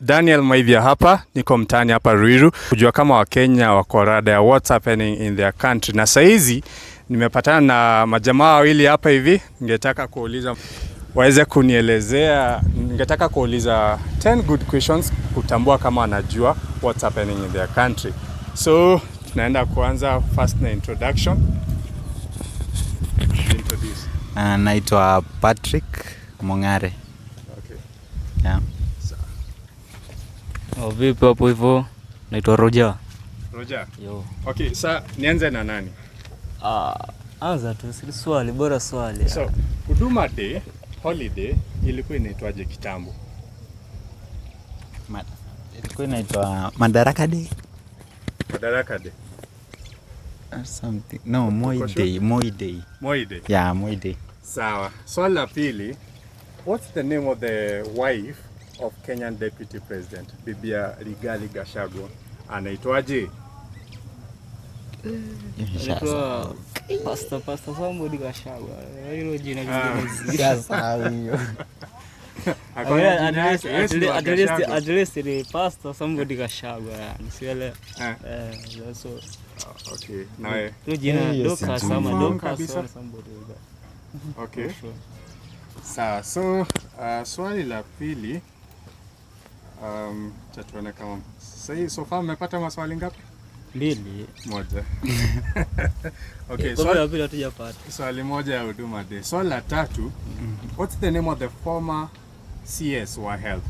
Daniel Maithya hapa, niko mtaani hapa Ruiru, kujua kama Wakenya wako rada ya what's happening in their country. Na saizi nimepatana na majamaa wawili hapa hivi, ningetaka kuuliza waweze kunielezea, ningetaka kuuliza 10 good questions kutambua kama wanajua what's happening in their country. So, tunaenda kuanza first na introduction. Introduce. Naitwa Patrick Mongare. Okay. Yeah. Vipi hapo hivyo? Naitwa Roger. Roger. Yo. Okay, sasa nianze na nani? Anza tu, si swali, bora swali. So, Huduma Day, holiday ilikuwa inaitwaje kitambo? Ilikuwa inaitwa Madaraka Day. Madaraka Day. Or something. No, Moi Day. Moi Day. Moi Day. Yeah, Moi Day. Sawa. Swali la pili, what's the name of the wife of Kenyan Deputy President, Bibia Rigathi Gachagua? Anaitwaje? Anaitwa Pastor somebody Gachagua. Hilo jina lingine. Sasa hiyo. At least the Pastor somebody Gachagua. Nisiele. So okay. Nawe. Hilo jina Doka somebody. Okay. Sawa. So, swali la pili, tuone kama sasa so far mmepata maswali ngapi? 2. Moja. Okay, Swali la pili hatujapata. Swali moja ya Huduma Day. Swali la tatu, what's the name of the former CS wa health?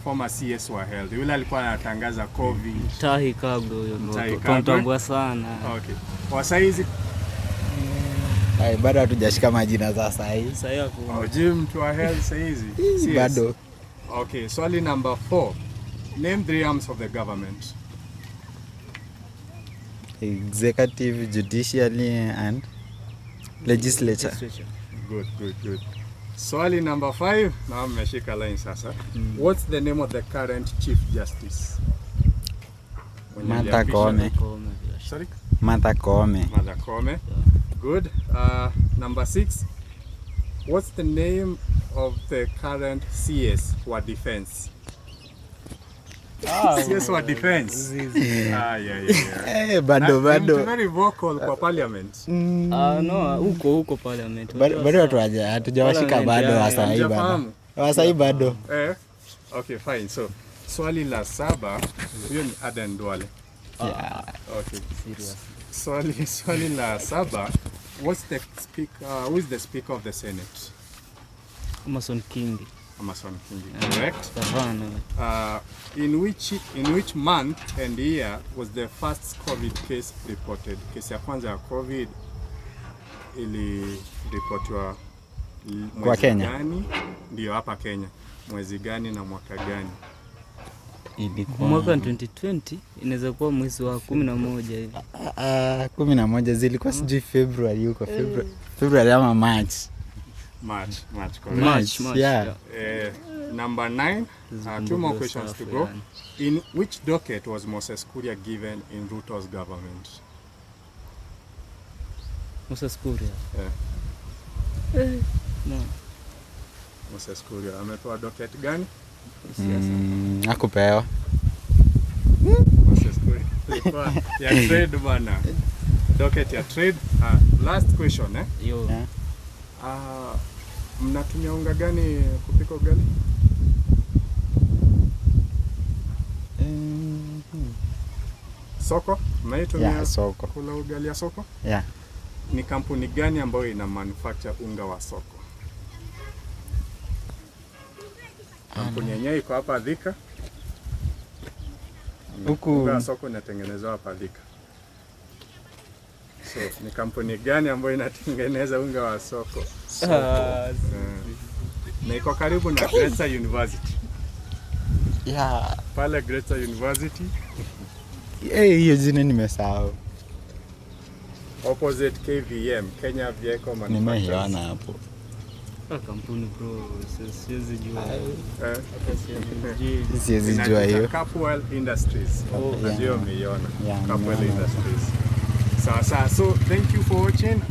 Former CS wa health. Yule alikuwa anatangaza COVID. Gitahi kabla huyo ndo. Tunatambua sana. Okay. Kwa saizi bado hatujashika majina za sasa hivi. Sasa hapo. Jim to our health saizi. Bado. Okay, swali number 4. Name 3 arms of the government. Executive, judiciary and legislature. Good. Swali number 5. Na mmeshika line sasa. What's the name of the current Chief Justice? Martha Koome. Sorry? Martha Koome. Martha Koome. Good. Number 6. What's the name of the current CS wa defense? CS wa defense. Yeah. Bado. Very vocal kwa parliament. No, huko parliament. Bado hatujawashika bado wasai bado. Okay, fine. So, swali la 7, huyo ni Aden Duale. Yeah. Okay. Serious. Swali la 7, what's the speaker? Who is the Speaker of the Senate? Amason Kingi. Correct. In which month and year was the first COVID case reported? Kesi ya kwanza ya COVID iliripotiwa kwa Kenya gani? Ndio hapa Kenya. Mwezi gani na mwaka gani? Ilikuwa mwaka 2020, inaweza kuwa mwezi wa 11 hivi. 11 zilikuwa sijui February huko February ama March, correct. March. Yeah. Number 9, 2 more questions to go. In which docket was Moses Kuria given in Ruto's government? Moses Kuria? No. Moses Kuria amepewa docket gani? Hakupewa. Moses Kuria ya trade bana. Docket ya trade. Last question Yo. Mnatumia unga gani kupika ugali? Soko? Mnaitumia soko. Kula ugali ya soko? Yeah. Ni kampuni gani ambayo ina manufacture unga wa soko? Kampuni yenyewe iko hapa Thika. Unga wa soko inatengenezwa hapa Thika. So, ni kampuni gani ambayo inatengeneza unga wa soko? Na iko karibu na Greater University. Yeah. Pale Greater University. Hiyo jina nimesahau. Opposite KVM, Kenya Vehicle Manufacturers. Nimeona hapo. Kampuni bro, siwezi jua. Siwezi jua hiyo. Capwell Industries. Ndio umeiona. Capwell Industries. So thank you for watching.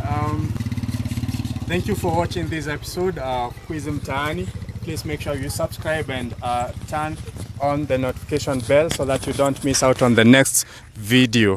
Thank you for watching this episode of Quiz Mtaani. please make sure you subscribe and turn on the notification bell so that you don't miss out on the next video.